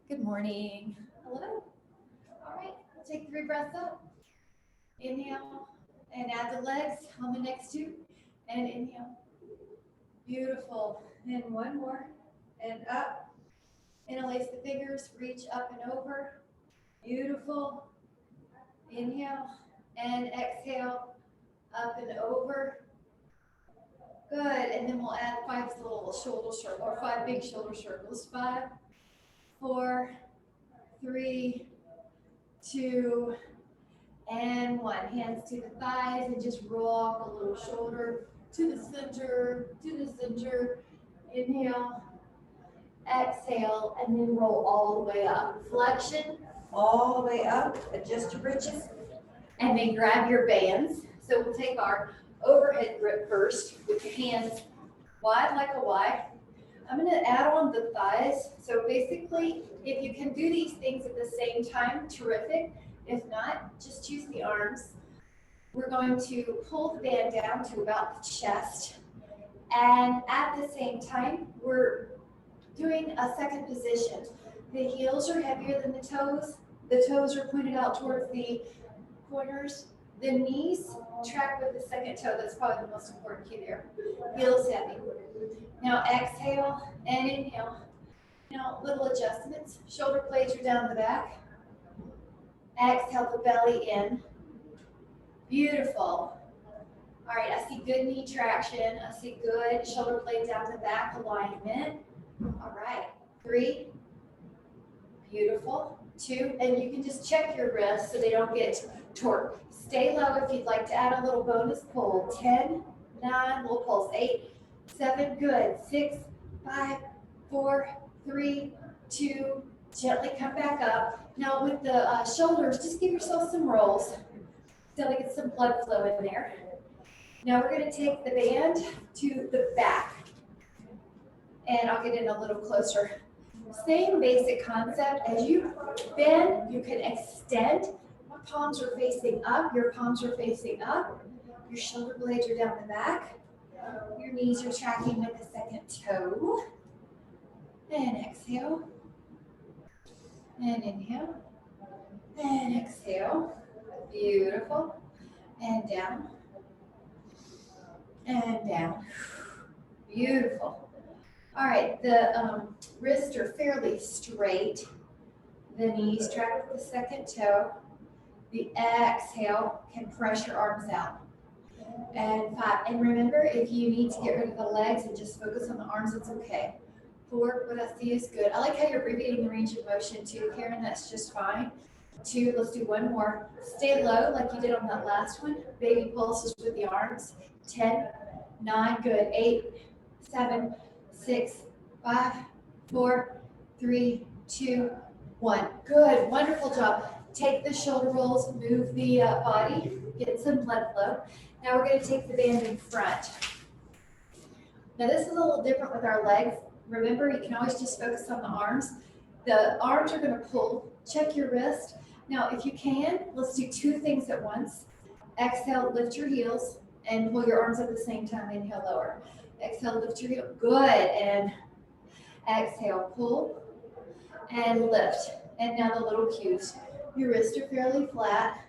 Good morning. Hello. All right, take 3 breaths up. Inhale and add the legs on the next two. And inhale. Beautiful. And one more. And up. Interlace the fingers, reach up and over. Beautiful. Inhale and exhale, up and over. Good. And then we'll add 5 little shoulder circles, or 5 big shoulder circles. 5, 4, 3, 2, and 1. Hands to the thighs and just rock a little shoulder to the center, Inhale, exhale, and then roll all the way up. Flexion, all the way up, adjust your britches, and then grab your bands. So we'll take our overhead grip first with your hands wide like a Y. I'm going to add on the thighs. So basically, if you can do these things at the same time, terrific. If not, just use the arms. We're going to pull the band down to about the chest. And at the same time, we're doing a second position. The heels are heavier than the toes. The toes are pointed out towards the corners. The knees track with the second toe. That's probably the most important key there. Heels heavy. Now exhale and inhale. Now little adjustments. Shoulder blades are down the back. Exhale the belly in. Beautiful. All right, I see good knee traction. I see good shoulder blade down the back alignment. All right, 3. Beautiful. 2, and you can just check your wrists so they don't get torqued. Stay low if you'd like to add a little bonus pull. 10, 9, little pulse. 8, 7, good. 6, 5, 4, 3, 2, gently come back up. Now with the shoulders, just give yourself some rolls so we get some blood flow in there. Now we're going to take the band to the back, and I'll get in a little closer. Same basic concept. As you bend, you can extend. My palms are facing up, your palms are facing up, your shoulder blades are down the back, your knees are tracking with the second toe. And exhale, and inhale, and exhale. Beautiful. And down, and down. Beautiful. All right, the wrists are fairly straight. The knees track with the second toe. The exhale can press your arms out. And 5. And remember, if you need to get rid of the legs and just focus on the arms, it's okay. 4, what I see is good. I like how you're abbreviating the range of motion too, Karen. That's just fine. 2, let's do one more. Stay low like you did on that last one. Baby pulses with the arms. 10, 9, good. 8, 7, 6, 5, 4, 3, 2, 1. Good, wonderful job. Take the shoulder rolls, move the body, get some blood flow. Now we're going to take the band in front. Now this is a little different with our legs. Remember, you can always just focus on the arms. The arms are going to pull. Check your wrist. Now, if you can, let's do 2 things at once. Exhale, lift your heels, and pull your arms at the same time. Inhale, lower. Exhale, lift your heel. Good. And exhale, pull and lift. And now the little cues. Your wrists are fairly flat.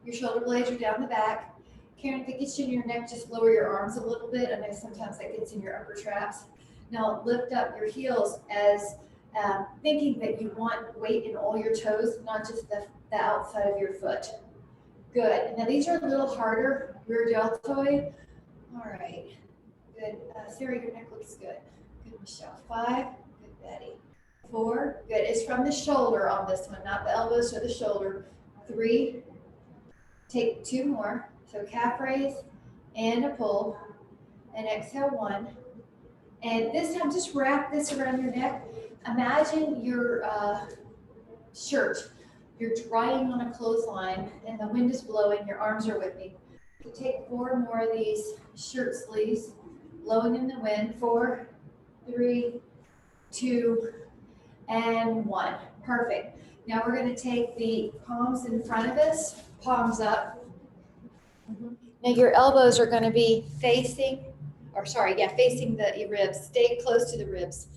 Your shoulder blades are down the back. Karen, if it gets you in your neck, just lower your arms a little bit. I know sometimes that gets in your upper traps. Now lift up your heels as thinking that you want weight in all your toes, not just the outside of your foot. Good. Now these are a little harder. Rear deltoid. All right. Good. Sarah, your neck looks good. Good, Michelle. 5. Good, Betty. 4. Good. It's from the shoulder on this one, not the elbows or the shoulder. 3. Take 2 more. So calf raise and a pull. And exhale 1. And this time, just wrap this around your neck. Imagine your shirt. You're drying on a clothesline, and the wind is blowing. Your arms are whipping. So take 4 more of these shirt sleeves, blowing in the wind. 4, 3, 2, and 1. Perfect. Now we're going to take the palms in front of us, palms up. Now your elbows are going to be facing the ribs. Stay close to the ribs.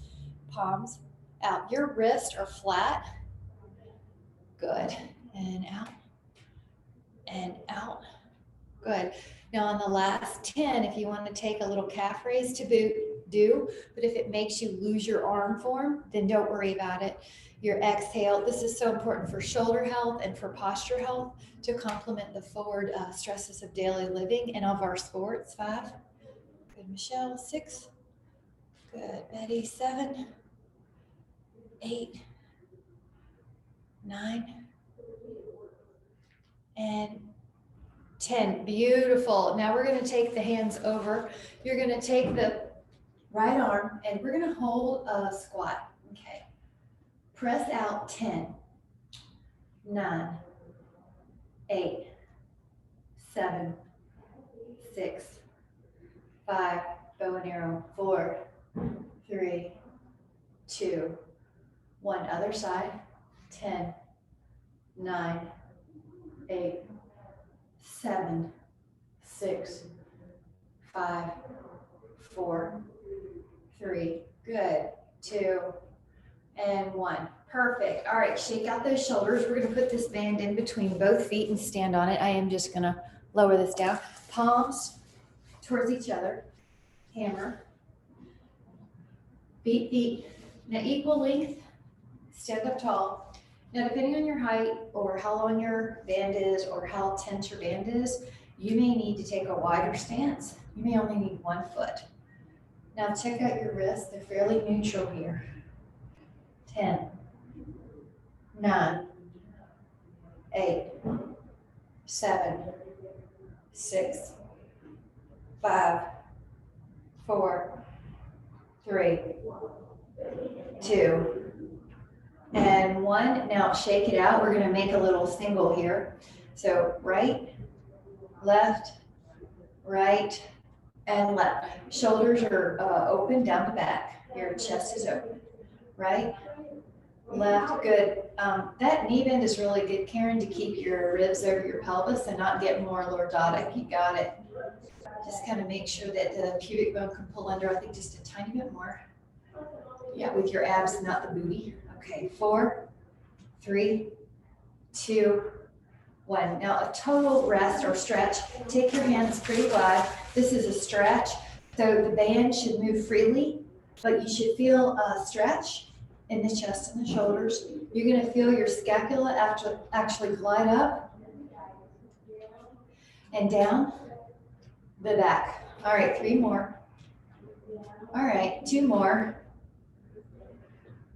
Palms out. Your wrists are flat. Good. And out. And out. Good. Now on the last 10, if you want to take a little calf raise to do, but if it makes you lose your arm form, then don't worry about it. Your exhale, this is so important for shoulder health and for posture health to complement the forward stresses of daily living and of our sports. 5. Good, Michelle. 6. Good, Betty. 7. 8. 9. And 10. Beautiful. Now we're going to take the hands over. You're going to take the right arm and we're going to hold a squat. Okay. Press out 10, 9, 8, 7, 6, 5, bow and arrow, 4, 3, 2, 1. Other side. 10, 9, 8, 7, 6, 5, 4, 3. Good. 2, and 1. Perfect. All right, shake out those shoulders. We're going to put this band in between both feet and stand on it. I am just going to lower this down. Palms towards each other. Hammer. Feet. Now equal length. Stand up tall. Now depending on your height or how long your band is or how tense your band is, you may need to take a wider stance. You may only need 1 foot. Now check out your wrists. They're fairly neutral here. 10, 9, 8, 7, 6, 5, 4, 3, 2, and 1. Now shake it out. We're going to make a little single here. So right, left, right, and left. Shoulders are open down to back. Your chest is open. Right, left, good. That knee bend is really good, Karen, to keep your ribs over your pelvis and not get more lordotic. You got it. Just kind of make sure that the pubic bone can pull under, I think just a tiny bit more. Yeah, with your abs, not the booty. Okay, 4, 3, 2, 1. Now a total rest or stretch. Take your hands pretty wide. This is a stretch. So the band should move freely, but you should feel a stretch in the chest and the shoulders. You're going to feel your scapula actually glide up and down the back. All right, 3 more. All right, 2 more.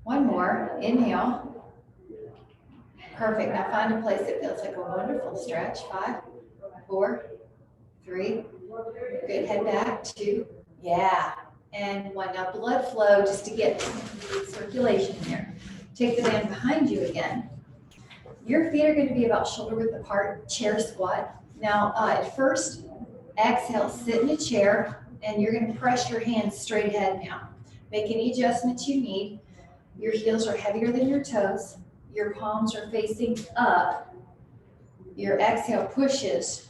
1 more. Inhale. Perfect. Now find a place that feels like a wonderful stretch. 5, 4, 3. Good. Head back. 2. Yeah. And 1. Now blood flow just to get circulation here. Take the band behind you again. Your feet are going to be about shoulder width apart, chair squat. Now at first, exhale, sit in a chair, and you're going to press your hands straight ahead now. Make any adjustments you need. Your heels are heavier than your toes. Your palms are facing up. Your exhale pushes.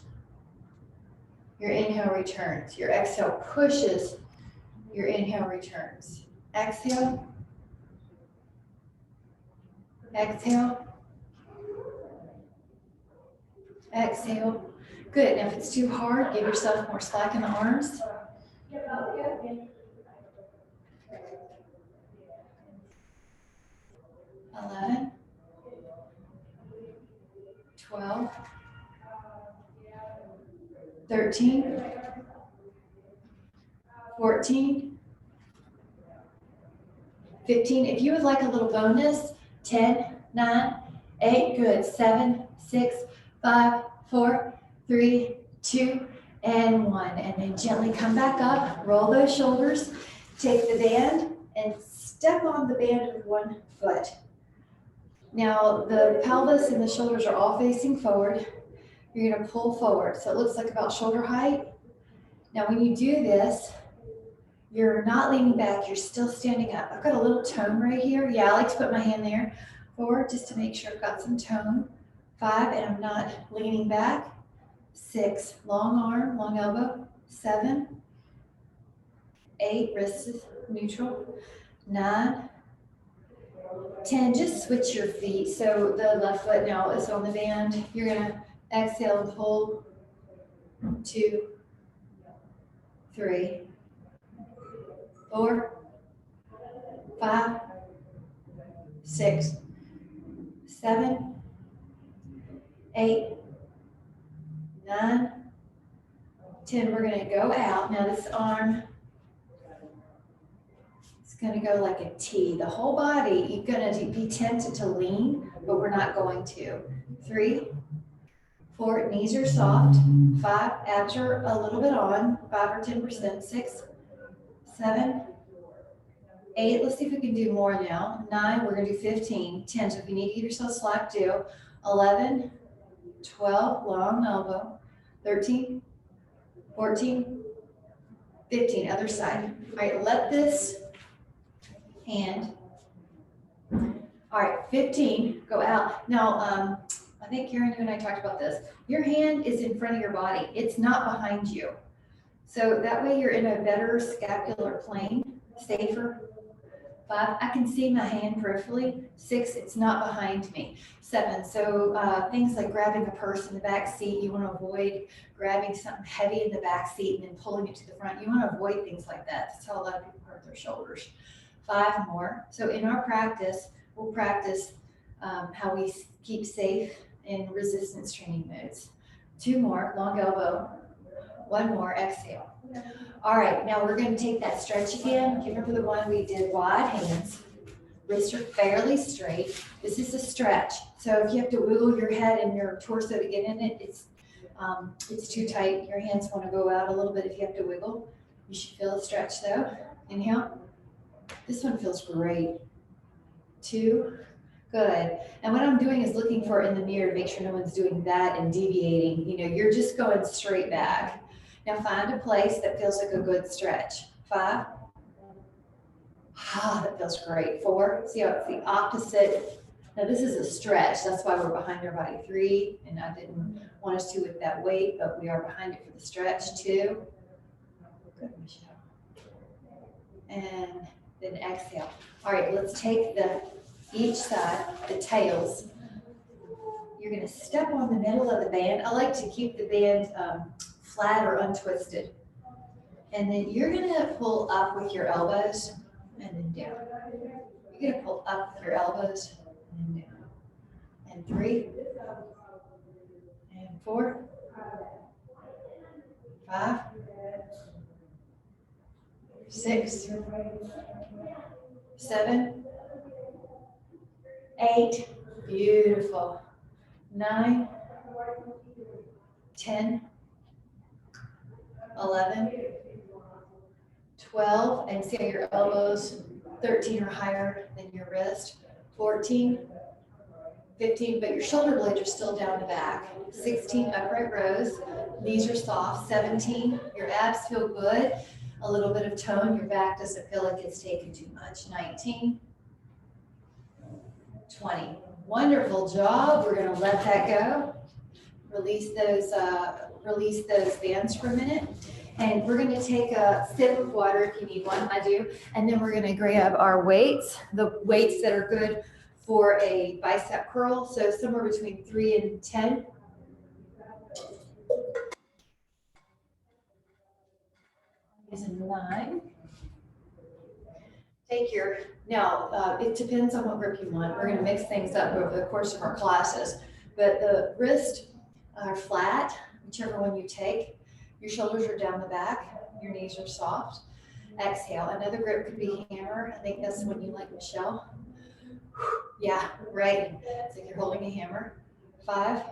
Your inhale returns. Your exhale pushes. Your inhale returns. Exhale. Exhale. Exhale. Good. Now if it's too hard, give yourself more slack in the arms. 11, 12, 13, 14, 15. If you would like a little bonus, 10, 9, 8, good, 7, 6, 5, 4, 3, 2, and 1. And then gently come back up, roll those shoulders, take the band, and step on the band with 1 foot. Now the pelvis and the shoulders are all facing forward. You're going to pull forward. So it looks like about shoulder height. Now when you do this, you're not leaning back, you're still standing up. I've got a little tone right here. Yeah, I like to put my hand there. 4, just to make sure I've got some tone. 5, and I'm not leaning back. 6, long arm, long elbow. 7, 8, wrist is neutral. 9, 10, just switch your feet. So the left foot now is on the band. You're gonna exhale and pull. 2, 3, 4, 5, 6, 7, 8, 9, 10. We're gonna go out. Now this arm, it's gonna go like a T. The whole body, you're gonna be tempted to lean, but we're not going to. 3, 4, knees are soft. 5, abs are a little bit on, 5 or 10%. 6, 7, 8, let's see if we can do more now. 9, we're gonna do 15. 10, so if you need to give yourself slack, do. 11, 12, long elbow. 13, 14, 15, other side. All right, let this hand, all right, 15, go out. Now, I think Erin, you and I talked about this. Your hand is in front of your body. It's not behind you. So that way you're in a better scapular plane, safer. 5, I can see my hand peripherally. 6, it's not behind me. 7, so things like grabbing a purse in the back seat, you want to avoid grabbing something heavy in the back seat and then pulling it to the front. You want to avoid things like that. That's how a lot of people hurt their shoulders. 5 more. So in our practice, we'll practice how we keep safe in resistance training modes. 2 more, long elbow. 1 more, exhale. All right, now we're going to take that stretch again. You remember the one we did wide hands, wrists are fairly straight. This is a stretch. So if you have to wiggle your head and your torso to get in it, it's too tight. Your hands want to go out a little bit if you have to wiggle. You should feel a stretch though. Inhale. This one feels great. 2, good. And what I'm doing is looking for in the mirror to make sure no one's doing that and deviating. You know, you're just going straight back. Now find a place that feels like a good stretch. 5. That feels great. 4. See how it's the opposite. Now this is a stretch. That's why we're behind our body. 3, and I didn't want us to with that weight, but we are behind it for the stretch. 2. Good, Michelle. And then exhale. All right, let's take each side, the tails. You're going to step on the middle of the band. I like to keep the band flat or untwisted. And then you're going to pull up with your elbows and then down. You're going to pull up with your elbows and then down. And 3, and 4, 5, 6, 7, 8, beautiful. 9, 10, 11, 12, and see how your elbows, 13 or higher than your wrist. 14, 15, but your shoulder blades are still down the back. 16, upright rows, knees are soft. 17, your abs feel good. A little bit of tone, your back doesn't feel like it's taken too much. 19, 20. Wonderful job. We're going to let that go. Release those bands for a minute. And we're going to take a sip of water if you need one. I do. And then we're going to grab our weights, the weights that are good for a bicep curl. So somewhere between 3 and 10. Is a 9. Take your, now it depends on what grip you want. We're going to mix things up over the course of our classes. But the wrists are flat, whichever one you take. Your shoulders are down the back. Your knees are soft. Exhale. Another grip could be hammer. I think that's the one you like, Michelle. Yeah, right. It's like you're holding a hammer. 5,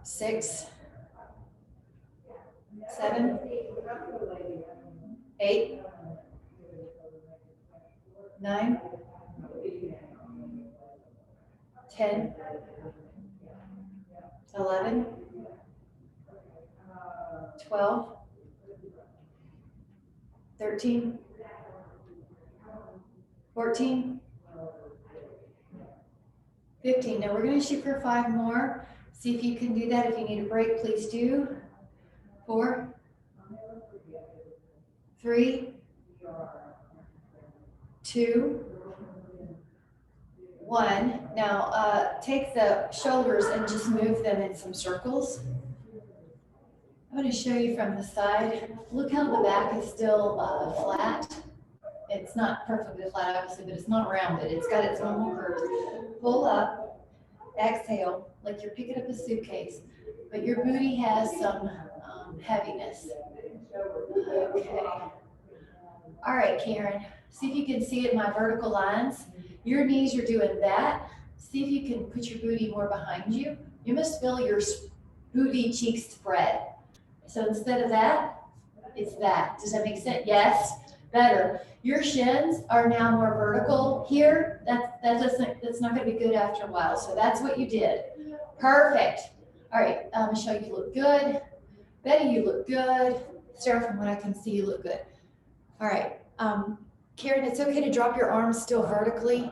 6, 7, 8, 9, 10, 11, 12, 13, 14, 15. Now we're going to shoot for 5 more. See if you can do that. If you need a break, please do. 4, 3, 2, 1. Now take the shoulders and just move them in some circles. I'm going to show you from the side. Look how the back is still flat. It's not perfectly flat, obviously, but it's not rounded. It's got its normal curve. Pull up, exhale, like you're picking up a suitcase, but your booty has some heaviness. Okay. All right, Karen. See if you can see it in my vertical lines. Your knees are doing that. See if you can put your booty more behind you. You must feel your booty cheeks spread. So instead of that, it's that. Does that make sense? Yes. Better. Your shins are now more vertical here. That's not going to be good after a while. So that's what you did. Perfect. All right, Michelle, you look good. Betty, you look good. Sarah, from what I can see, you look good. All right, Karen, it's okay to drop your arms still vertically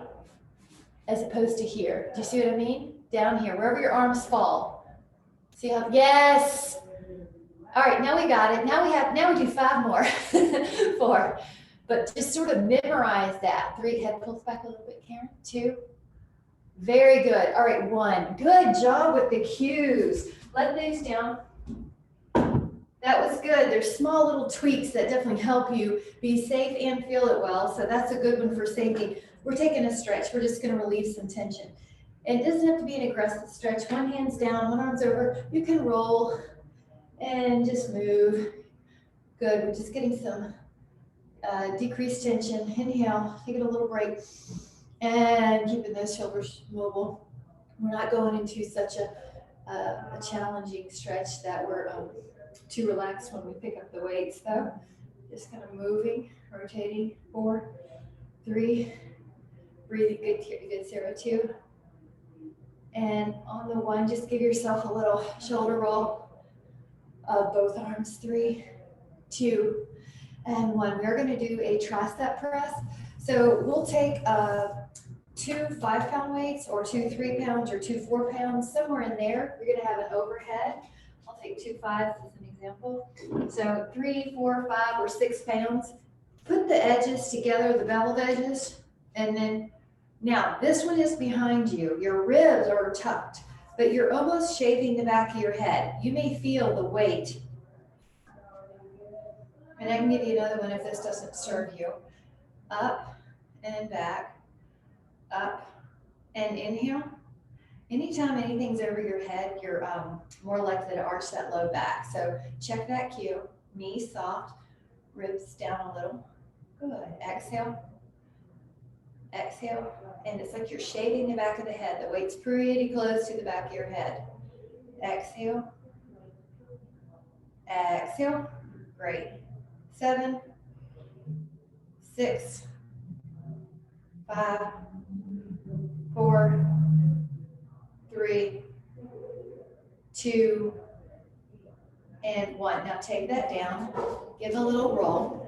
as opposed to here. Do you see what I mean? Down here, wherever your arms fall. See how? Yes. All right, now we got it. Now we do 5 more. 4. But just sort of memorize that. 3, head pulls back a little bit, Karen. 2. Very good. All right, 1. Good job with the cues. Let these down. That was good. There's small little tweaks that definitely help you be safe and feel it well. So that's a good one for safety. We're taking a stretch. We're just going to relieve some tension. It doesn't have to be an aggressive stretch. One hand's down, one arm's over. You can roll and just move. Good. We're just getting some decreased tension. Inhale, taking a little break, and keeping those shoulders mobile. We're not going into such a challenging stretch that we're too relaxed when we pick up the weights, though. Just kind of moving, rotating. 4, 3, breathing good, Sarah. 2, and on the 1, just give yourself a little shoulder roll of both arms. 3, 2, and 1. We are going to do a tricep press. So we'll take 2 5-pound weights, or 2 3 pounds, or 2 4 pounds, somewhere in there. You're going to have an overhead. I'll take 2 5s as an example. So 3, 4, 5, or 6 pounds. Put the edges together, the beveled edges, and then now this one is behind you. Your ribs are tucked, but you're almost shaving the back of your head. You may feel the weight. And I can give you another one if this doesn't serve you. Up and back, up and inhale. Anytime anything's over your head, you're more likely to arch that low back. So check that cue. Knees soft, ribs down a little. Good. Exhale. Exhale. And it's like you're shaving the back of the head. The weight's pretty close to the back of your head. Exhale. Exhale. Great. 7, 6, 5, 4, 3, 2, and 1. Now take that down, give a little roll.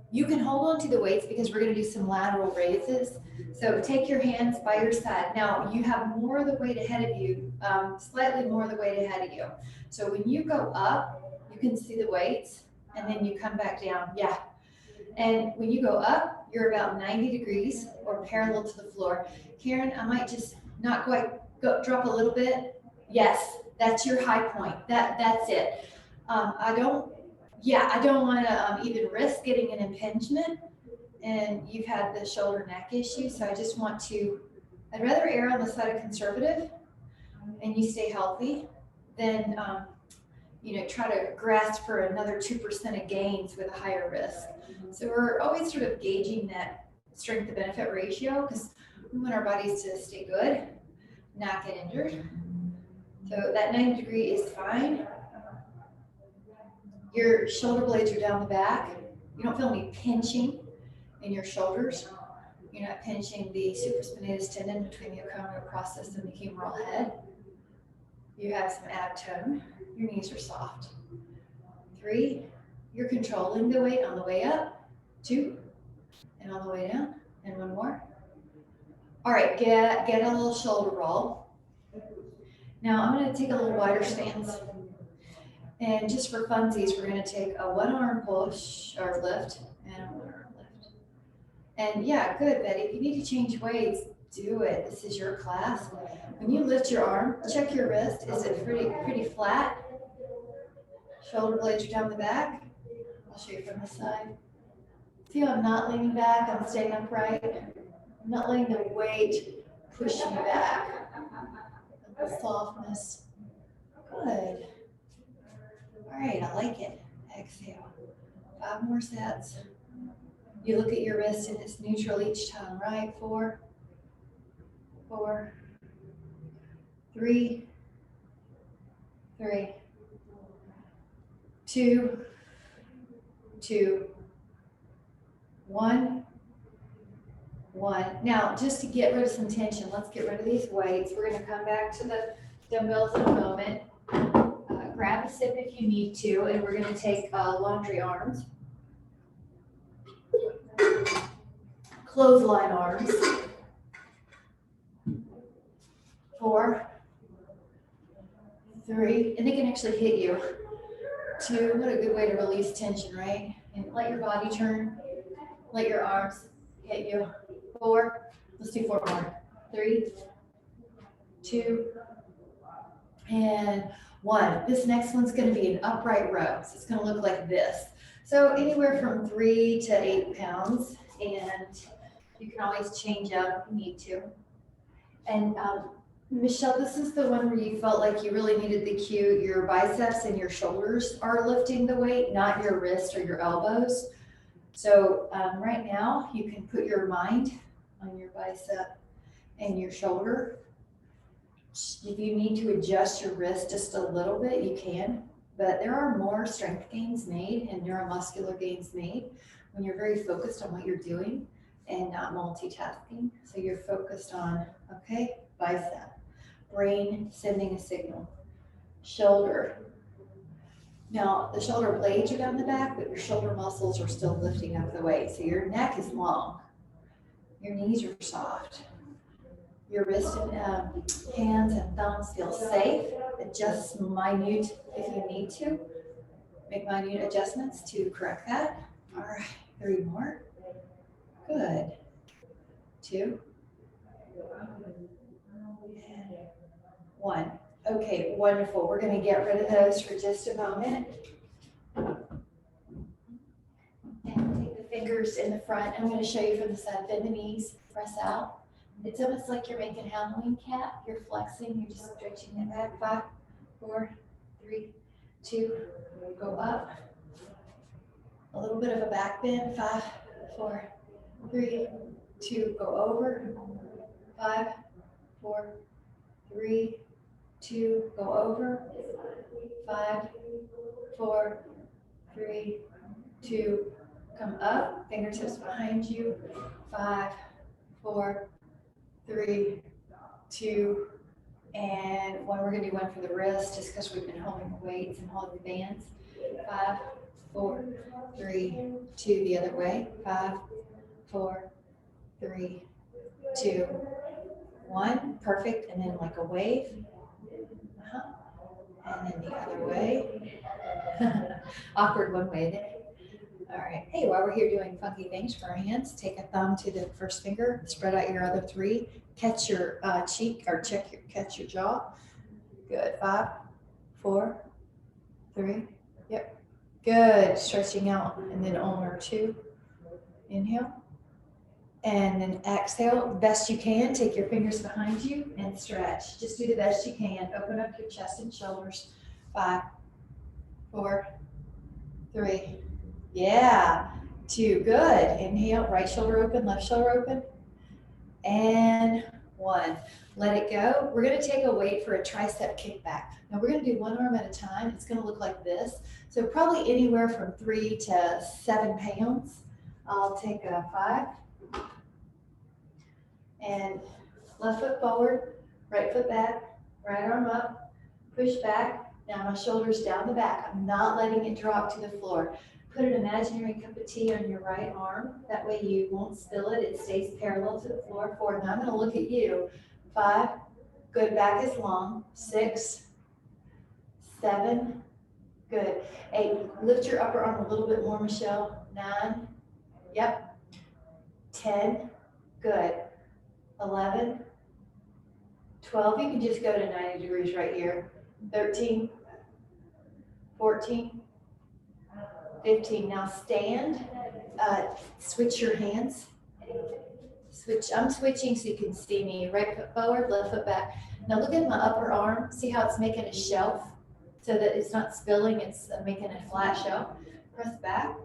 You can hold on to the weights because we're going to do some lateral raises. So take your hands by your side. Now you have more of the weight ahead of you, slightly more of the weight ahead of you. So when you go up, you can see the weights, and then you come back down. Yeah. And when you go up, you're about 90 degrees or parallel to the floor. Karen, I might just not quite drop a little bit. Yes, that's your high point. That's it. I don't want to even risk getting an impingement, and you've had the shoulder neck issue. So I'd rather err on the side of conservative and you stay healthy than, try to grasp for another 2% of gains with a higher risk. So we're always sort of gauging that strength to benefit ratio because we want our bodies to stay good, not get injured. So that 90 degree is fine. Your shoulder blades are down the back. You don't feel any pinching in your shoulders. You're not pinching the supraspinatus tendon between the acromial process and the humeral head. You have some ab tone. Your knees are soft. 3, you're controlling the weight on the way up. 2, and on the way down. And 1 more. All right, get a little shoulder roll. Now I'm going to take a little wider stance. And just for funsies, we're going to take a 1-arm push or lift and a 1-arm lift. And yeah, good, Betty. If you need to change weights, do it. This is your class. When you lift your arm, check your wrist. Is it pretty flat? Shoulder blades are down the back. I'll show you from the side. See how I'm not leaning back, I'm staying upright. I'm not letting the weight push me back. The softness. Good. All right, I like it. Exhale. 5 more sets. You look at your wrist and it's neutral each time, right? 4, 4, 3, 3, 2, 2, 1, 1. Now, just to get rid of some tension, let's get rid of these weights. We're going to come back to the dumbbells in a moment. Grab a sip if you need to, and we're going to take laundry arms, clothesline arms. 4, 3, and they can actually hit you. 2, what a good way to release tension, right? And let your body turn, let your arms hit you. 4, let's do 4 more. 3, 2, and 1. This next one's going to be an upright row. So it's going to look like this. So anywhere from 3 to 8 pounds, and you can always change up if you need to. And Michelle, this is the one where you felt like you really needed the cue. Your biceps and your shoulders are lifting the weight, not your wrist or your elbows. So right now, you can put your mind on your bicep and your shoulder. If you need to adjust your wrist just a little bit, you can. But there are more strength gains made and neuromuscular gains made when you're very focused on what you're doing and not multitasking. So you're focused on, okay, bicep, brain sending a signal, shoulder. Now, the shoulder blades are down the back, but your shoulder muscles are still lifting up the weight. So your neck is long, your knees are soft, your wrists and hands and thumbs feel safe. Adjust minute if you need to. Make minute adjustments to correct that. All right, 3 more. Good. 2. And 1. Okay, wonderful. We're going to get rid of those for just a moment. And take the fingers in the front. I'm going to show you from the side. Bend the knees, press out. It's almost like you're making Halloween cat. You're flexing, you're just stretching it back. 5, 4, 3, 2, go up. A little bit of a back bend. 5, 4, 3, 2, go over. 5, 4, 3, 2, go over. 5, 4, 3, 2, come up. Fingertips behind you. 5, 4, 3, 2, and 1. We're going to do one for the wrist just because we've been holding the weights and holding the bands. 5, 4, 3, 2, the other way. 5, 4, 3, 2, 1. Perfect. And then like a wave. And then the other way. Awkward one way there. All right. Hey, while we're here doing funky things for our hands, take a thumb to the first finger, spread out your other 3, catch your cheek or catch your jaw. Good. 5, 4, 3. Yep. Good. Stretching out, and then on or 2. Inhale. And then exhale, best you can. Take your fingers behind you and stretch. Just do the best you can. Open up your chest and shoulders. 5, 4, 3. Yeah. 2. Good. Inhale, right shoulder open, left shoulder open. And 1. Let it go. We're going to take a weight for a tricep kickback. Now we're going to do 1 arm at a time. It's going to look like this. So probably anywhere from 3 to 7 pounds. I'll take a 5. And left foot forward, right foot back, right arm up, push back. Now my shoulders down the back. I'm not letting it drop to the floor. Put an imaginary cup of tea on your right arm. That way you won't spill it. It stays parallel to the floor. 4. Now I'm going to look at you. 5. Good. Back is long. 6. 7. Good. 8. Lift your upper arm a little bit more, Michelle. 9. Yep. 10, good. 11, 12, you can just go to 90 degrees right here. 13, 14, 15. Now stand, switch your hands. Switch, I'm switching so you can see me. Right foot forward, left foot back. Now look at my upper arm. See how it's making a shelf so that it's not spilling, it's making a flat shelf. Press back.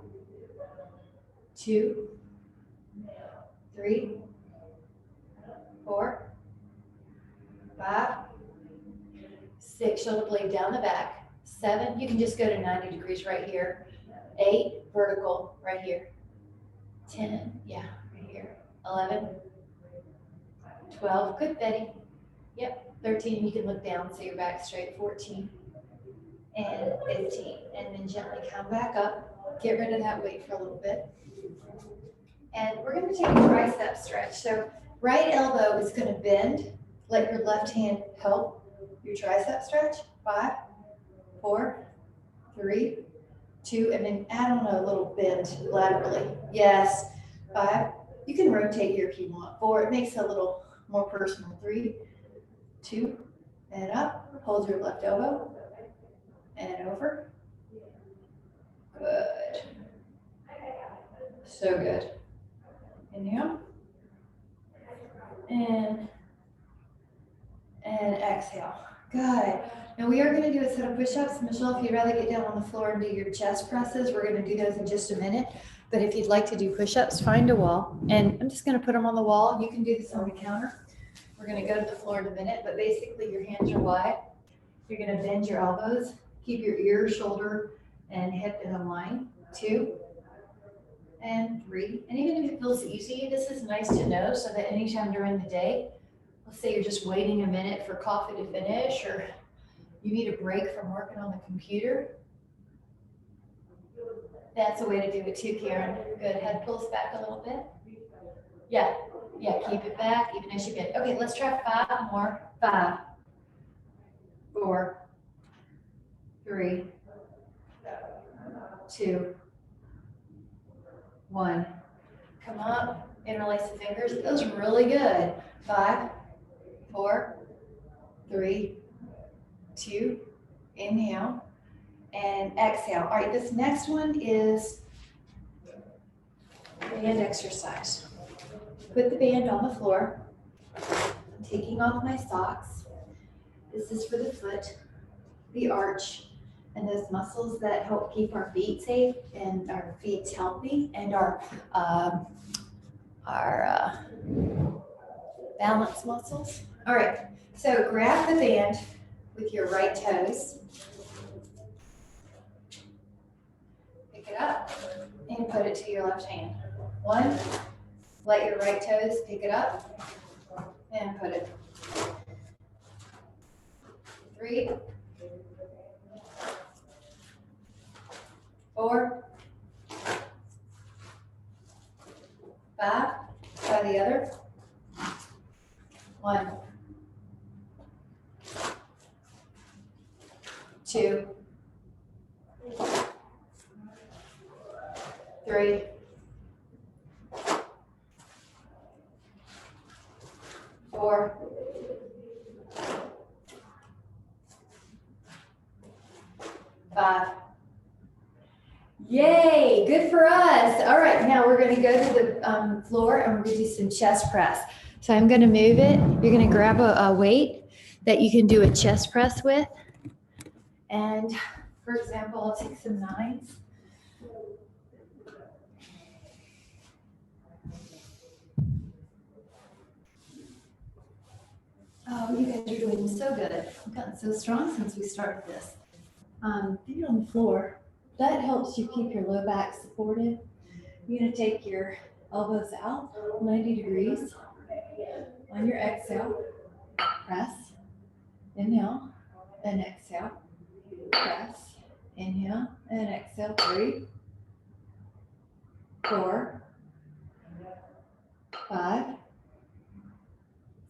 2, 3, 4, 5, 6, shoulder blade down the back. 7, you can just go to 90 degrees right here. 8, vertical right here. 10, yeah, right here. 11, 12, good Betty. Yep, 13, you can look down so your back's straight. 14 and 15, and then gently come back up. Get rid of that weight for a little bit. And we're going to take a tricep stretch. So right elbow is going to bend. Let your left hand help your tricep stretch. 5, 4, 3, 2, and then add on a little bend laterally. Yes. 5. You can rotate here if you want. 4. It makes it a little more personal. 3, 2, and up. Hold your left elbow and over. Good. So good. Inhale. And exhale. Good. Now we are going to do a set of push-ups. Michelle, if you'd rather get down on the floor and do your chest presses, we're going to do those in just a minute. But if you'd like to do push-ups, find a wall. And I'm just going to put them on the wall. You can do this on the counter. We're going to go to the floor in a minute, but basically your hands are wide. You're going to bend your elbows. Keep your ear, shoulder, and hip in a line. 2 and 3. And even if it feels easy, this is nice to know so that anytime during the day, let's say you're just waiting a minute for coffee to finish, or you need a break from working on the computer. That's a way to do it too, Karen. Good. Head pulls back a little bit. Yeah. Yeah, keep it back even as you bend. Okay, let's try 5 more. 5, 4, 3, 2, 1. Come up, interlace the fingers. Those are really good. 5, 4, 3, 2, inhale, and exhale. All right, this next one is band exercise. Put the band on the floor. I'm taking off my socks. This is for the foot, the arch, and those muscles that help keep our feet safe and our feet healthy, and our balance muscles. All right, so grab the band with your right toes. Pick it up and put it to your left hand. 1, let your right toes pick it up and put it. 3, 4, 5, try the other. 1, 2, 3, 4, 5. Yay, good for us. All right, now we're going to go to the floor and we're going to do some chest press. So I'm going to move it. You're going to grab a weight that you can do a chest press with. And for example, I'll take some 9s. Oh, you guys are doing so good. I've gotten so strong since we started this. Feet on the floor. That helps you keep your low back supported. You're going to take your elbows out 90 degrees. On your exhale, press, inhale, and exhale. Press, inhale, and exhale. 3, 4, 5,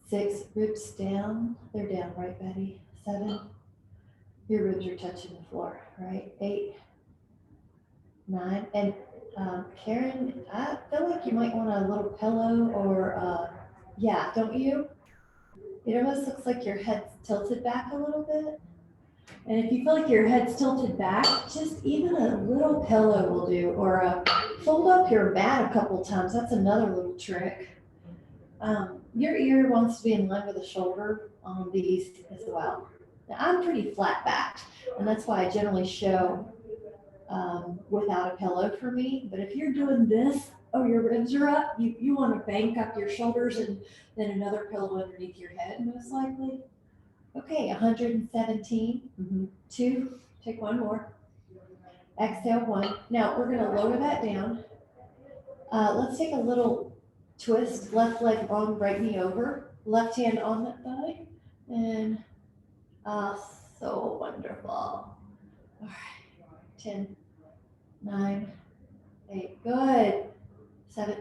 6, ribs down. They're down, right, Betty? 7, your ribs are touching the floor, right? 8, 9, and Karen, I feel like you might want a little pillow or, yeah, don't you? It almost looks like your head's tilted back a little bit. And if you feel like your head's tilted back, just even a little pillow will do, or fold up your mat a couple times. That's another little trick. Your ear wants to be in line with the shoulder on these as well. Now, I'm pretty flat backed, and that's why I generally show without a pillow for me. But if you're doing this, oh, your ribs are up, you want to bank up your shoulders and then another pillow underneath your head, most likely. Okay, 117. Two, take one more. Exhale, one. Now we're gonna lower that down. Let's take a little twist, left leg long, right knee over, left hand on that thigh, and so wonderful. All right, 10, 9, 8, good. 7,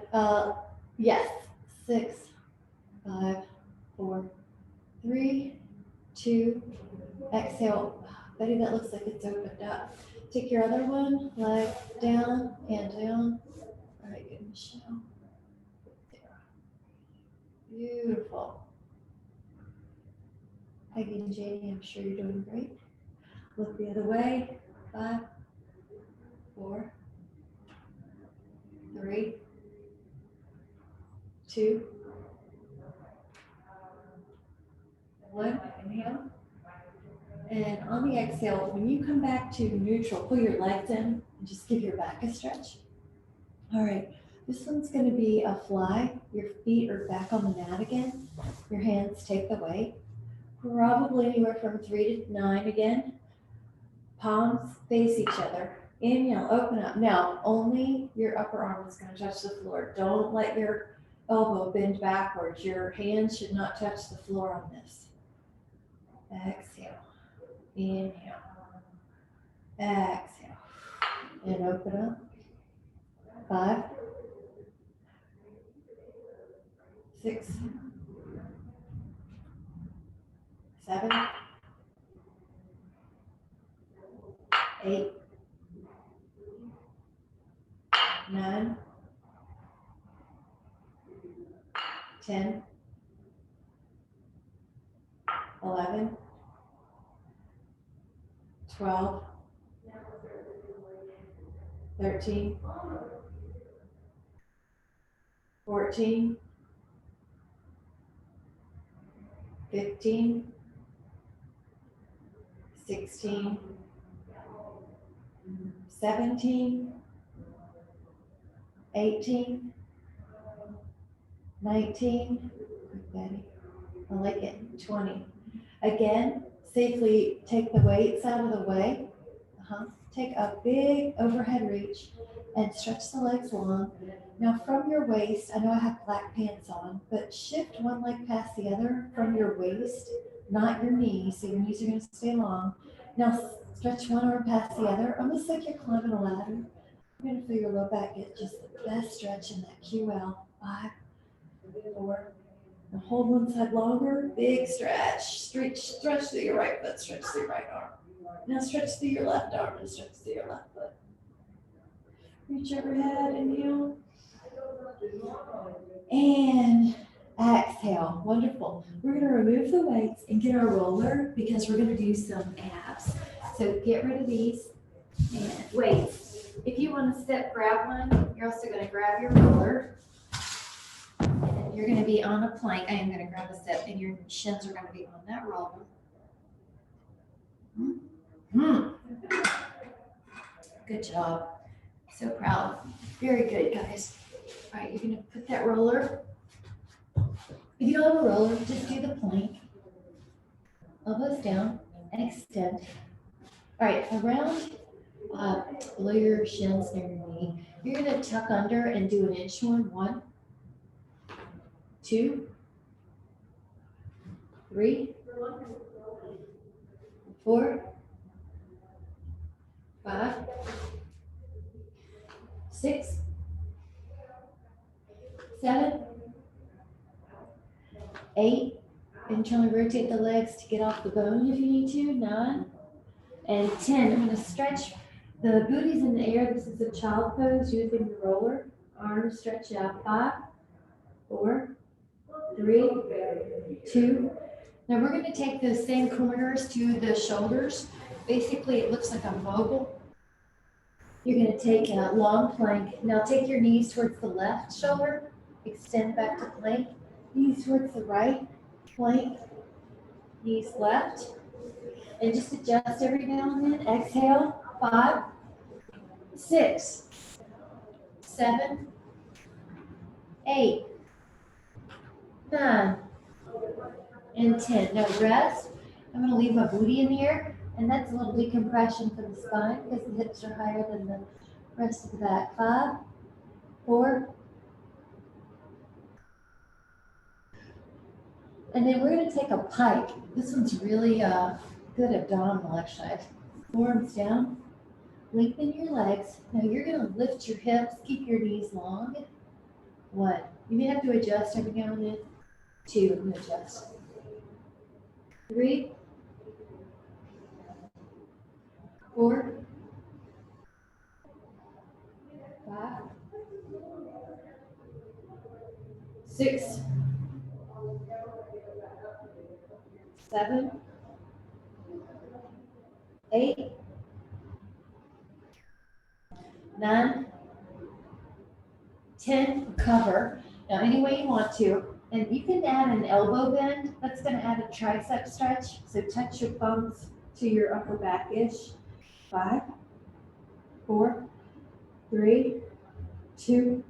yes, 6, 5, 4, 3, 2, exhale. Betty, that looks like it's opened up. Take your other one, leg down and down. All right, good, Michelle. There. Beautiful. Peggy and Janie, I'm sure you're doing great. Look the other way. 5, 4, 3, 2, 1. Inhale. And on the exhale, when you come back to neutral, pull your legs in and just give your back a stretch. All right, this one's going to be a fly. Your feet are back on the mat again. Your hands take the weight. Probably anywhere from 3 to 9 again. Palms face each other. Inhale, open up. Now, only your upper arm is going to touch the floor. Don't let your elbow bend backwards. Your hands should not touch the floor on this. Exhale. Inhale. Exhale. And open up. 5, 6, 7, 8, 9, 10, 11, 12, 13, 14, 15, 16, 17, 18, 19, Betty, I like it, 20. Again, safely take the weights out of the way. Take a big overhead reach and stretch the legs long. Now from your waist, I know I have black pants on, but shift one leg past the other from your waist, not your knees, so your knees are going to stay long. Now stretch one arm past the other, almost like you're climbing a ladder. You're going to feel your low back get just the best stretch in that QL. 5, 4, and hold one side longer, big stretch. Stretch through your right foot, stretch through your right arm. Now stretch through your left arm and stretch through your left foot. Reach overhead, inhale. And exhale, wonderful. We're gonna remove the weights and get our roller because we're gonna do some abs. So get rid of these and weights. If you want to step, grab one. You're also gonna grab your roller. And you're gonna be on a plank. I am gonna grab a step and your shins are gonna be on that roller. Good job. So proud. Very good, guys. All right, you're going to put that roller. If you don't have a roller, just do the plank. Elbows down and extend. All right, around below your shins near your knee, you're going to tuck under and do an inchworm. 1, 2, 3, 4, 5, 6, 7, 8. Internally rotate the legs to get off the bone if you need to. 9 and 10. I'm going to stretch The booty's in the air. This is a child pose using the roller. Arms stretch out. 5, 4, 3, 2. Now we're going to take those same corners to the shoulders. Basically, it looks like a mogul. You're going to take a long plank. Now take your knees towards the left shoulder. Extend back to plank. Knees towards the right. Plank. Knees left. And just adjust every now and then. Exhale. 5, 6, 7, 8, 9, and 10. Now rest. I'm going to leave my booty in the air, and that's a little decompression for the spine because the hips are higher than the rest of the back. 5, 4, and then we're going to take a pike. This one's really good abdominal exercise. Forearms down. Lengthen your legs. Now you're going to lift your hips. Keep your knees long. 1. You may have to adjust every now and then. 2. And adjust. 3, 4, 5, 6, 7, 8, 9, 10. Recover. Now any way you want to. And you can add an elbow bend. That's going to add a tricep stretch. So touch your thumbs to your upper back-ish. 5, 4, 3, 2.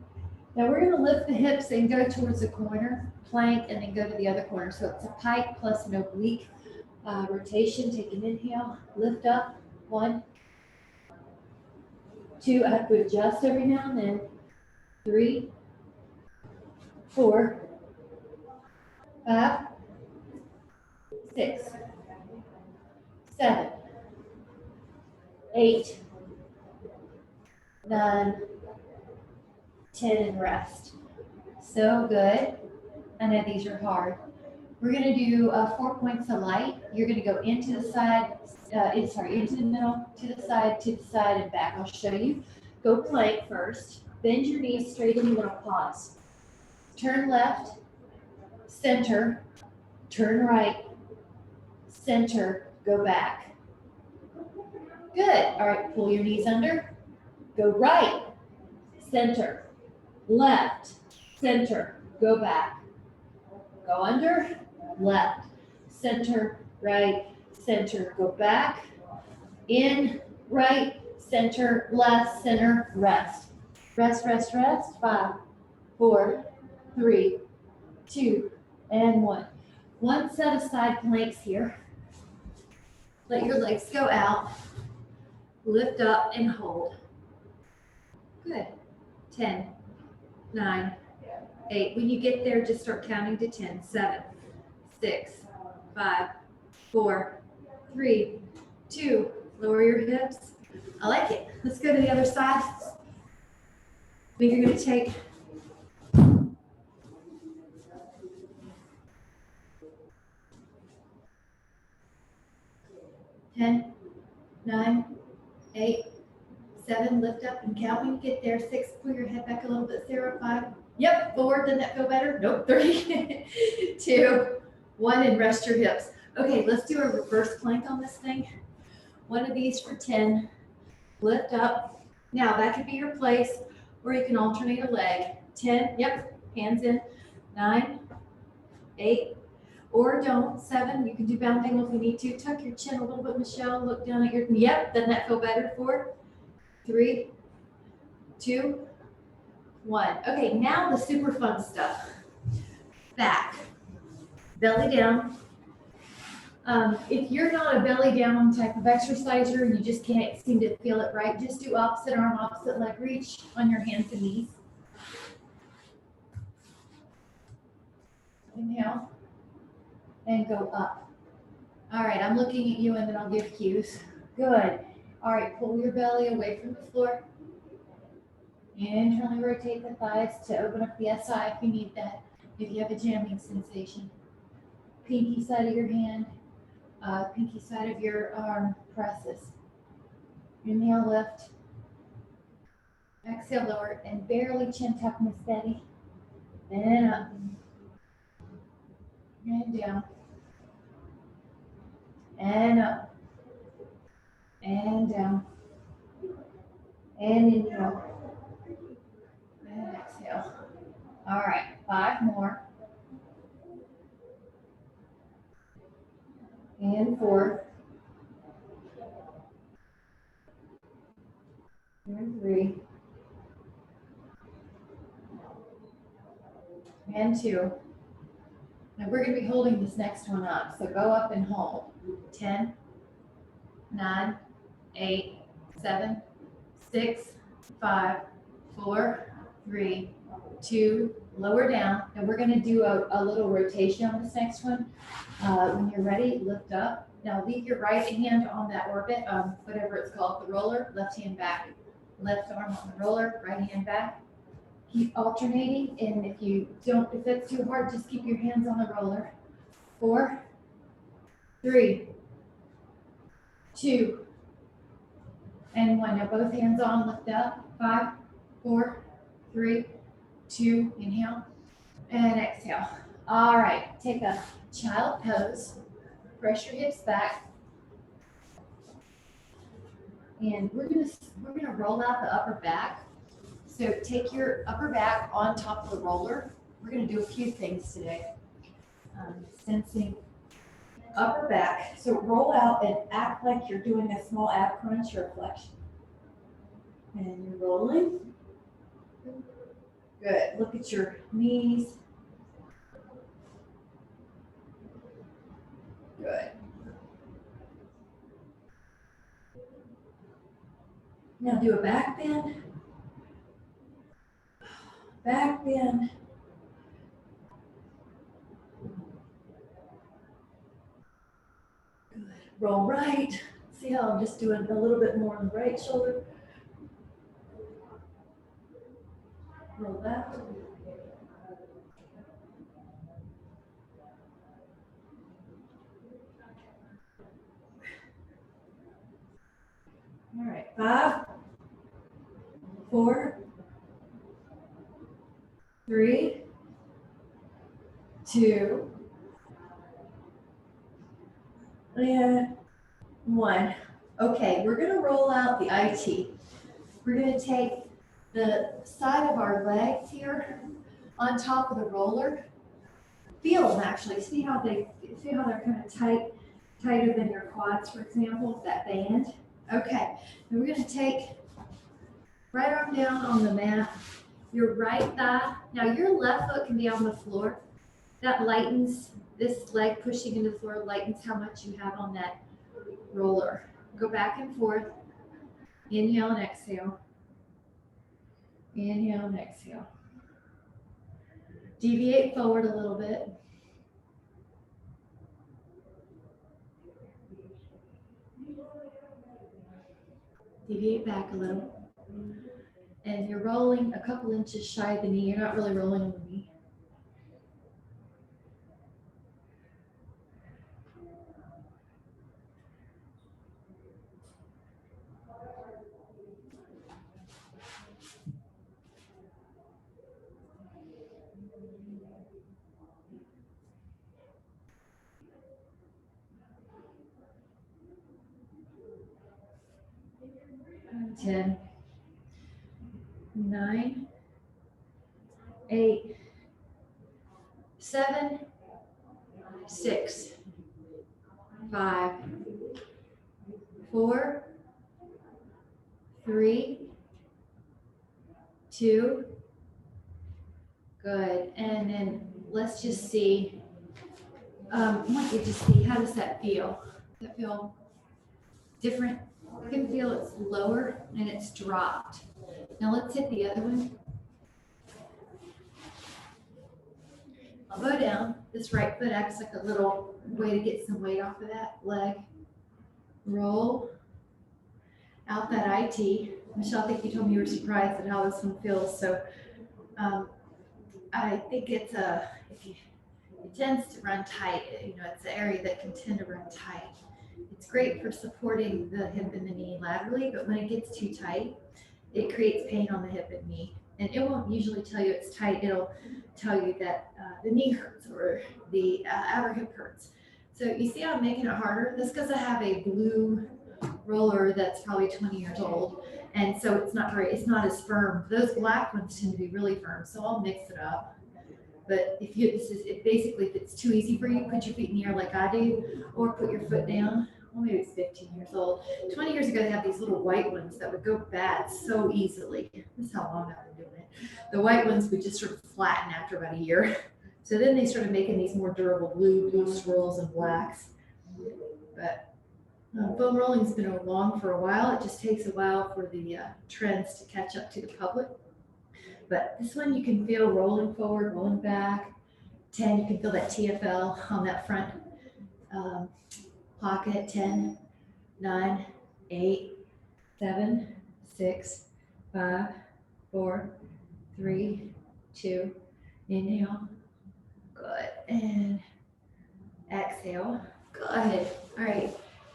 Now we're going to lift the hips and go towards the corner, plank, and then go to the other corner. So it's a pike plus an oblique rotation. Take an inhale, lift up. 1, 2. I have to adjust every now and then. 3, 4, 5, 6, 7, 8, 9, 10, and rest. So good. I know these are hard. We're going to do 4 points of light. You're going to go into the side, into the middle, to the side, and back. I'll show you. Go plank first. Bend your knees straight in the middle. Pause. Turn left, center, turn right, center, go back. Good. All right, pull your knees under. Go right, center, left, center, go back. Go under, left, center, right, center, go back. In, right, center, left, center, rest. Rest, rest, rest. 5, 4, 3, 2, and 1. One set of side planks here. Let your legs go out. Lift up and hold. Good. 10, 9, 8. When you get there, just start counting to 10. 7, 6, 5, 4, 3, 2. Lower your hips. I like it. Let's go to the other side. Then you're going to take 10, 9, 8, 7, lift up and count when you get there. 6, pull your head back a little bit. 0, 5, yep, 4, doesn't that feel better? Nope. 3, 2, 1, and rest your hips. Okay, let's do a reverse plank on this thing. One of these for 10, lift up. Now that could be your place, or you can alternate a leg. 10, yep, hands in. 9, 8, or don't. 7, you can do bound angle if you need to. Tuck your chin a little bit, Michelle. Look down at your, yep, doesn't that feel better? 4, 3, 2, 1. Okay, now the super fun stuff. Back, belly down. If you're not a belly down type of exerciser and you just can't seem to feel it right, just do opposite arm, opposite leg reach on your hands and knees. Inhale and go up. All right, I'm looking at you and then I'll give cues. Good. All right, pull your belly away from the floor. Internally rotate the thighs to open up the SI if you need that, if you have a jamming sensation. Pinky side of your hand, pinky side of your arm presses. Inhale, lift. Exhale, lower, and barely chin tuck and steady. And up. And down. And up. And down. And inhale. And exhale. All right, 5 more. And 4. And 3. And 2. Now we're going to be holding this next one up. So go up and hold. 10, 9, 8, 7, 6, 5, 4, 3, 2, lower down. And we're going to do a little rotation on this next one. When you're ready, lift up. Now leave your right hand on that orbit, whatever it's called, the roller, left hand back. Left arm on the roller, right hand back. Keep alternating, and if it's too hard, just keep your hands on the roller. 4, 3, 2, and 1. Now both hands on, lift up. 5, 4, 3, 2, inhale, and exhale. All right, take a child pose. Press your hips back. And we're gonna roll out the upper back. So take your upper back on top of the roller. We're going to do a few things today. Sensing upper back. So roll out and act like you're doing a small ab crunch or flexion. And you're rolling. Good. Look at your knees. Good. Now do a back bend. Back bend. Good. Roll right. See how I'm just doing a little bit more on the right shoulder. Roll left. All right. 5, 4, 3, 2, and 1. Okay, we're going to roll out the IT. We're going to take the side of our legs here on top of the roller. Feel them actually. See how they're kind of tighter than your quads, for example, that band. Okay, and we're going to take right arm down on the mat. Your right thigh. Now your left foot can be on the floor. That lightens, this leg pushing into the floor lightens how much you have on that roller. Go back and forth. Inhale and exhale. Inhale and exhale. Deviate forward a little bit. Deviate back a little. And you're rolling a couple inches shy of the knee. You're not really rolling on the knee. And 10, 9, 8, 7, 6, 5, 4, 3, 2. Good. And then let's just see. I want you to see, how does that feel? Does that feel different? I can feel it's lower and it's dropped. Now let's hit the other one. I'll go down. This right foot acts like a little way to get some weight off of that leg. Roll out that IT. Michelle, I think you told me you were surprised at how this one feels. So I think it tends to run tight. You know, it's the area that can tend to run tight. It's great for supporting the hip and the knee laterally, but when it gets too tight, it creates pain on the hip and knee. And it won't usually tell you it's tight. It'll tell you that the knee hurts or the outer hip hurts. So you see how I'm making it harder? That's because I have a blue roller that's probably 20 years old. And so it's not as firm. Those black ones tend to be really firm. So I'll mix it up. But if it's too easy for you, put your feet in the air like I do, or put your foot down. Well, maybe it's 15 years old. 20 years ago, they had these little white ones that would go bad so easily. This is how long I've been doing it. The white ones would just sort of flatten after about a year. So then they started making these more durable blue swirls and blacks. But foam rolling's been along for a while. It just takes a while for the trends to catch up to the public. But this one you can feel rolling forward, rolling back. 10, you can feel that TFL on that front pocket. 10, 9, 8, 7, 6, 5, 4, 3, 2, inhale. Good. And exhale. Good. All right.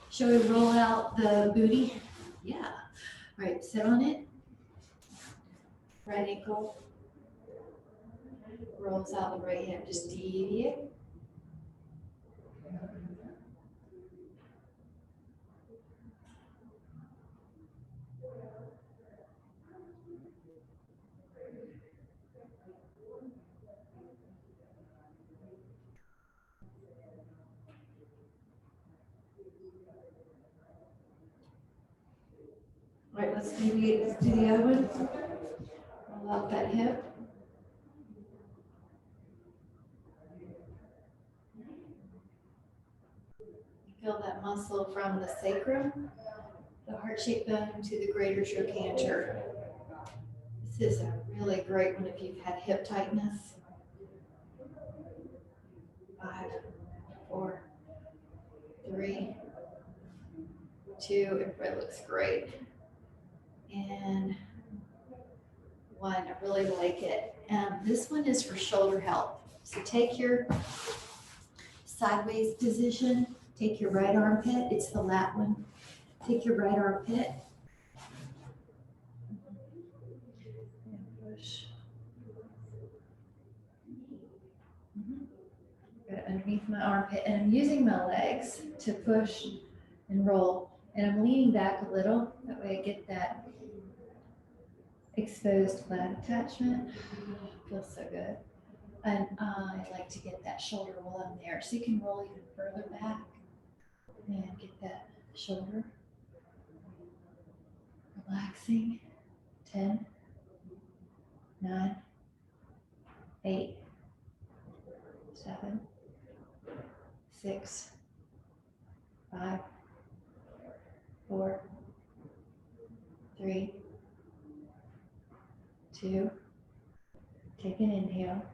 Shall we roll out the booty? Yeah. All right, sit on it. Right ankle rolls out the right hip, just deviate. All right, let's deviate. Let's do the other one. Roll out that hip. Feel that muscle from the sacrum, the heart-shaped bone to the greater trochanter. This is a really great one if you've had hip tightness. 5, 4, 3, 2, it looks great. And 1, I really like it. This one is for shoulder health. So take your sideways position, take your right armpit, it's the lat one. Take your right armpit and push. Got it underneath my armpit, and I'm using my legs to push and roll. And I'm leaning back a little, that way I get that exposed lat attachment. Feels so good. And I like to get that shoulder while I'm there. So you can roll even further back and get that shoulder. Relaxing. 10, 9, 8, 7, 6, 5, 4, 3, 2, take an inhale,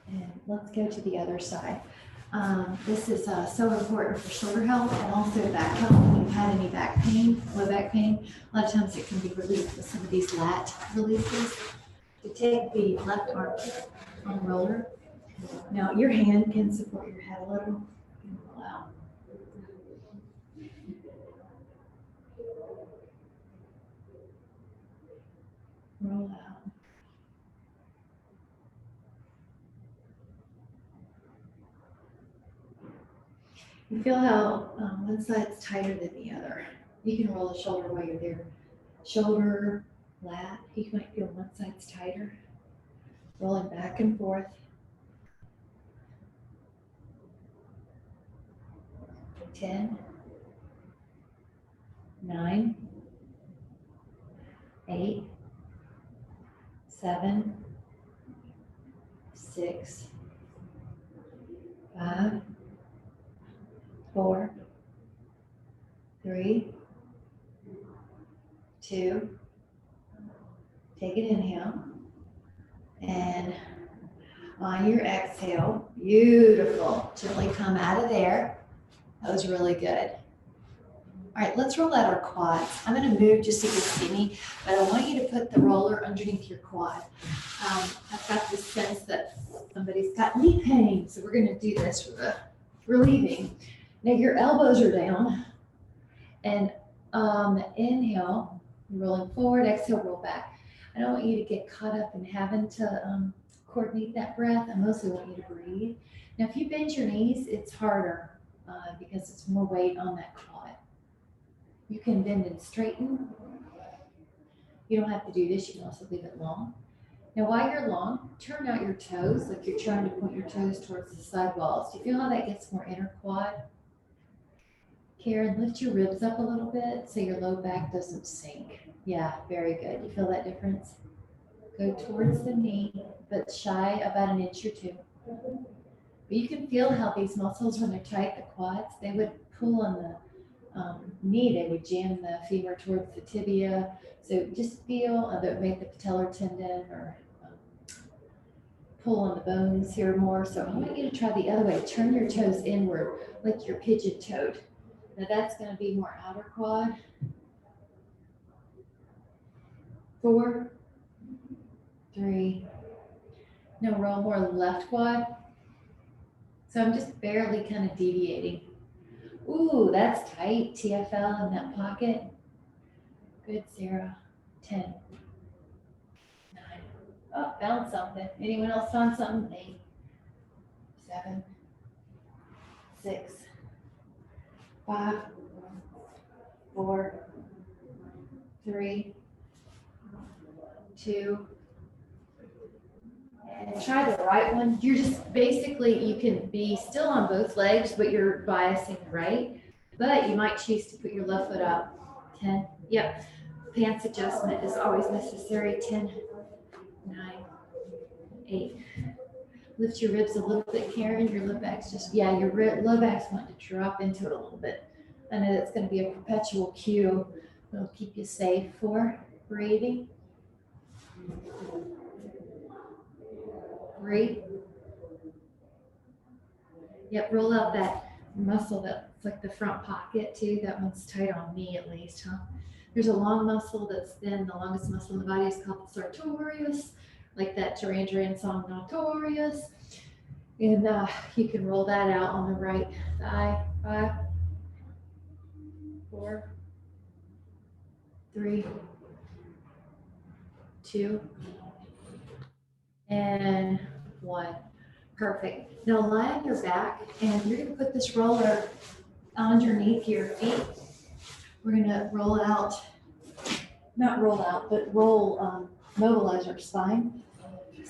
and let's go to the other side. This is so important for shoulder health and also back health. If you've had any back pain, low back pain, a lot of times it can be relieved with some of these lat releases. To take the left arm on the roller. Now your hand can support your head a little. Roll out. Roll out. You feel how one side's tighter than the other. You can roll the shoulder while you're there. Shoulder, lat, you might feel one side's tighter. Rolling back and forth. 10, 9, 8, 7, 6, 5, 4, 3, 2, take an inhale, and on your exhale, beautiful, gently come out of there. That was really good. All right, let's roll out our quads. I'm going to move just so you can see me, but I want you to put the roller underneath your quad. I've got this sense that somebody's got knee pain, so we're going to do this for the relieving. Now your elbows are down, And inhale, rolling forward, exhale, roll back. I don't want you to get caught up in having to coordinate that breath. I mostly want you to breathe. Now, if you bend your knees, it's harder because it's more weight on that quad. You can bend and straighten. You don't have to do this. You can also leave it long. Now, while you're long, turn out your toes like you're trying to point your toes towards the side walls. Do you feel how that gets more inner quad? Karen, lift your ribs up a little bit so your low back doesn't sink. Yeah, very good. You feel that difference? Go towards the knee, but shy about an inch or two. But you can feel how these muscles, when they're tight, the quads, they would pull on the knee, they would jam the femur towards the tibia. So just feel that would make the patellar tendon or pull on the bones here more. So I want you to try the other way. Turn your toes inward like you're pigeon-toed. Now that's going to be more outer quad. 4, 3. Now roll more left quad. So I'm just barely kind of deviating. Ooh, that's tight. TFL in that pocket. Good, Sarah. 10, 9. Oh, found something. Anyone else found something? 8, 7, 6, 5, 4, 3, 2. And try the right one. You're just basically, you can be still on both legs, but you're biasing right. But you might choose to put your left foot up. 10. Yep. Pants adjustment is always necessary. 10, 9, 8. Lift your ribs a little bit, Karen. Your low back's just, yeah, your low back's wanting to drop into it a little bit. I know that's going to be a perpetual cue. It'll keep you safe. 4, breathing. 3. Yep, roll out that muscle that's like the front pocket too. That one's tight on me at least, huh? There's a long muscle that's thin. The longest muscle in the body is called the sartorius, like that Duran Duran song, Notorious. And you can roll that out on the right thigh. 5, 4, 3, 2, and 1. Perfect. Now lie on your back, and you're going to put this roller underneath your feet. We're going to roll out, not roll out, but roll, mobilize your spine.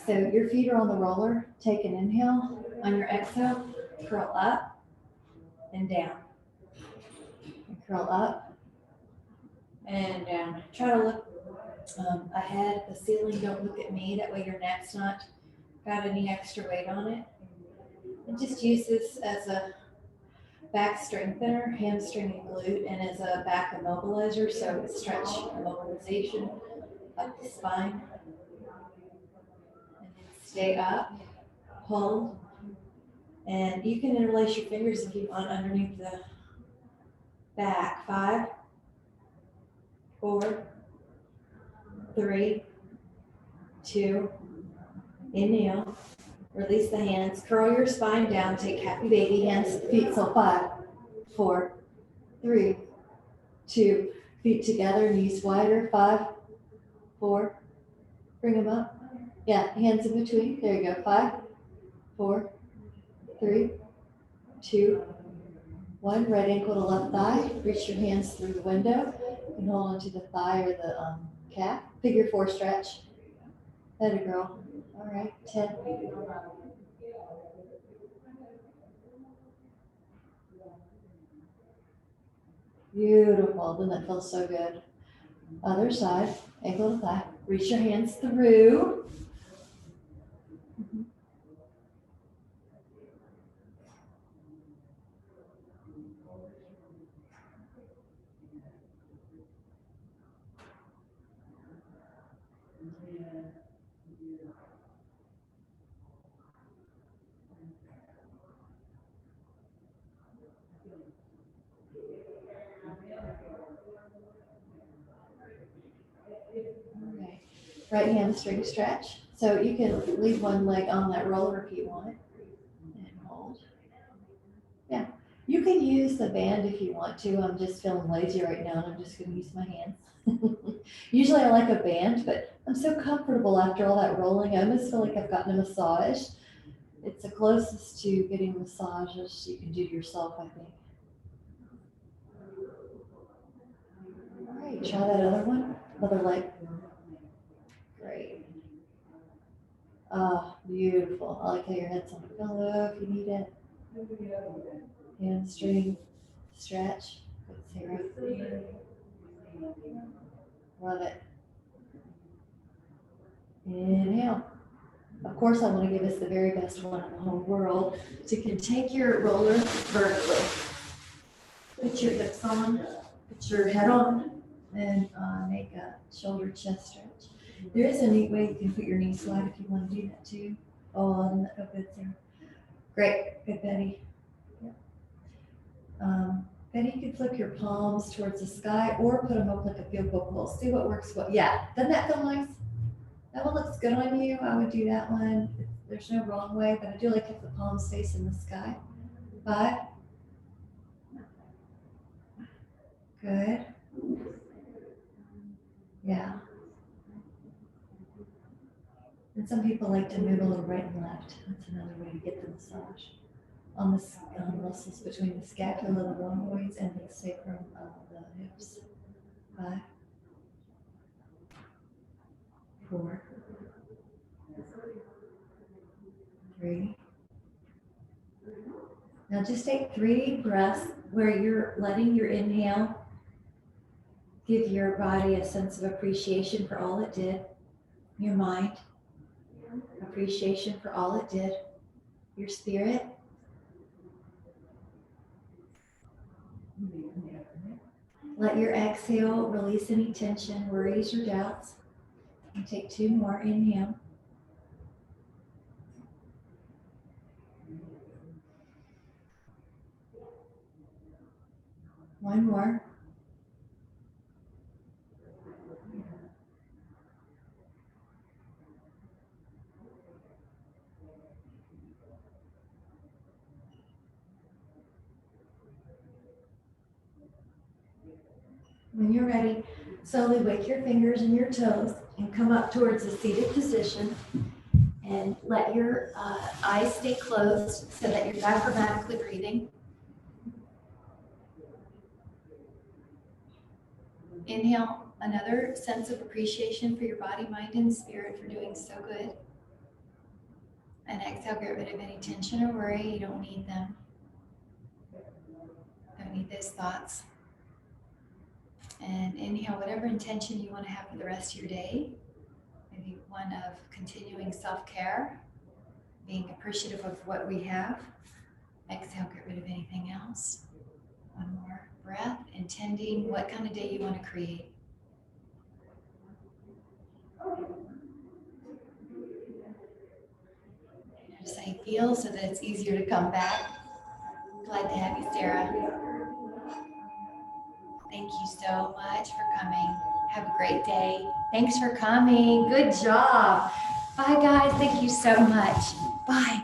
So your feet are on the roller. Take an inhale. On your exhale, curl up and down. And curl up and down. Try to look ahead at the ceiling. Don't look at me. That way your neck's not got any extra weight on it. And just use this as a back strengthener, hamstring and glute, and as a back immobilizer, so stretch mobilization up the spine. And then stay up, hold, and you can interlace your fingers if you want underneath the back. 5, 4, 3, 2, inhale. Release the hands, curl your spine down, take happy baby hands, feet, so 5, 4, 3, 2, feet together, knees wider, 5, 4, bring them up. Yeah, hands in between, there you go, 5, 4, 3, 2, 1, right ankle to left thigh, reach your hands through the window, and hold onto the thigh or the calf, figure 4 stretch, atta girl. All right, 10. Beautiful. Doesn't that feel so good? Other side, ankle to thigh. Reach your hands through. Okay. Right hamstring stretch. So you can leave one leg on that roller if you want. And hold. Yeah. You You can use the band if you want to. I'm just feeling lazy right now and I'm just going to use my hands. Usually I like a band, but I'm so comfortable after all that rolling. I almost feel like I've gotten a massage. It's the closest to getting massages you can do to yourself, I think. All right, try that other one. Other leg. Great. Ah, beautiful. I like how your head's on the pillow if you need it. Hamstring stretch. Good, Sarah. Love it. Inhale. Of course, I want to give us the very best one in the whole world. So you can take your roller vertically. Put your hips on, put your head on, and make a shoulder chest stretch. There is a neat way you can put your knees flat if you want to do that too. Oh, isn't that good, Sarah? Great. Good, Betty. Yeah. Betty, you can flip your palms towards the sky or put them up like a field goal pole. See what works. Yeah. Doesn't that feel nice? That one looks good on you. I would do that one. There's no wrong way, but I do like if the palms face in the sky. 5. Good. Yeah. And some people like to move a little right and left. That's another way to get the massage. On the muscles between the scapula, the rhomboids, and the sacrum of the hips. 5. 4. 3. Now just take 3 breaths where you're letting your inhale give your body a sense of appreciation for all it did. Your mind, appreciation for all it did. Your spirit. Let your exhale release any tension, worries, or doubts. And take 2 more. Inhale. One more. When you're ready, slowly wake your fingers and your toes and come up towards a seated position and let your eyes stay closed so that you're diaphragmatically breathing. Inhale, another sense of appreciation for your body, mind, and spirit for doing so good. And exhale, get rid of any tension or worry. You don't need them. Don't need those thoughts. And inhale whatever intention you want to have for the rest of your day. Maybe one of continuing self-care, being appreciative of what we have. Exhale, get rid of anything else. One more breath, intending what kind of day you want to create. Notice how you feel so that it's easier to come back. Glad to have you, Sarah. Thank you so much for coming. Have a great day. Thanks for coming. Good job. Bye, guys. Thank you so much. Bye.